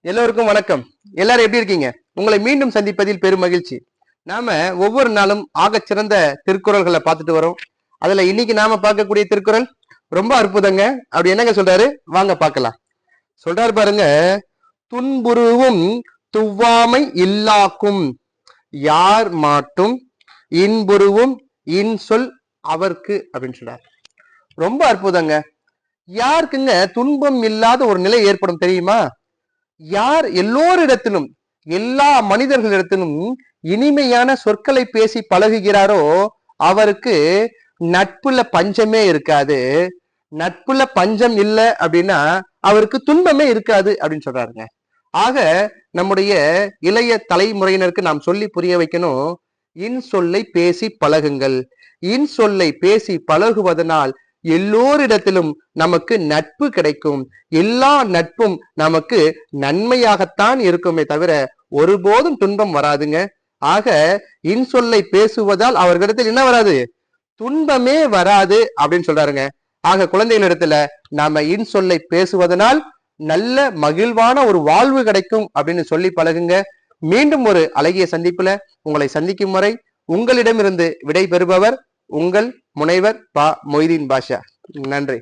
எல்லோருக்கும் வணக்கம். எல்லாரும் எப்படி இருக்கீங்க? உங்களை மீண்டும் சந்திப்பதில் பெரும் மகிழ்ச்சி. நாம ஒவ்வொரு நாளும் ஆகச்சிறந்த திருக்குறள்களை பார்த்துட்டு வரோம். அதுல இன்னைக்கு நாம பார்க்கக்கூடிய திருக்குறள் ரொம்ப அற்புதங்க. அப்படி என்னங்க சொல்றாரு, வாங்க பார்க்கலாம். சொல்றாரு பாருங்க, துன்புருவும் துவாமை இல்லாக்கும் யார் மாட்டும் இன்புருவும் இன்சொல் அவர்க்கு அப்படின்னு சொல்றாரு. ரொம்ப அற்புதங்க. யாருக்குங்க துன்பம் இல்லாத ஒரு நிலை ஏற்படும் தெரியுமா? யார் எல்லோரிடத்திலும் எல்லா மனிதர்களிடத்திலும் இனிமையான சொற்களை பேசி பழகுகிறாரோ அவருக்கு நட்புல பஞ்சமே இருக்காது. நட்புல பஞ்சம் இல்லை அப்படின்னா அவருக்கு துன்பமே இருக்காது அப்படின்னு சொல்றாருங்க. ஆக நம்முடைய இளைய தலைமுறையினருக்கு நாம் சொல்லி புரிய வைக்கணும், இன்சொல்லை பேசி பழகுங்கள். இன்சொல்லை பேசி பழகுவதனால் எல்லோரிடத்திலும் நமக்கு நட்பு கிடைக்கும். எல்லா நட்பும் நமக்கு நன்மையாகத்தான் இருக்குமே தவிர ஒருபோதும் துன்பம் வராதுங்க. ஆக இன்சொல்லை பேசுவதால் அவர்களிடத்தில் என்ன வராது? துன்பமே வராது அப்படின்னு சொல்றாருங்க. ஆக குழந்தைகளிடத்துல நாம இன்சொல்லை பேசுவதனால் நல்ல மகிழ்வான ஒரு வாழ்வு கிடைக்கும் அப்படின்னு சொல்லி பழகுங்க. மீண்டும் ஒரு அழகிய சந்திப்புல உங்களை சந்திக்கும் வரை உங்களிடமிருந்து விடை பெறுபவர் உங்கள் முனைவர் பா மொய்தீன் பாஷா. நன்றி.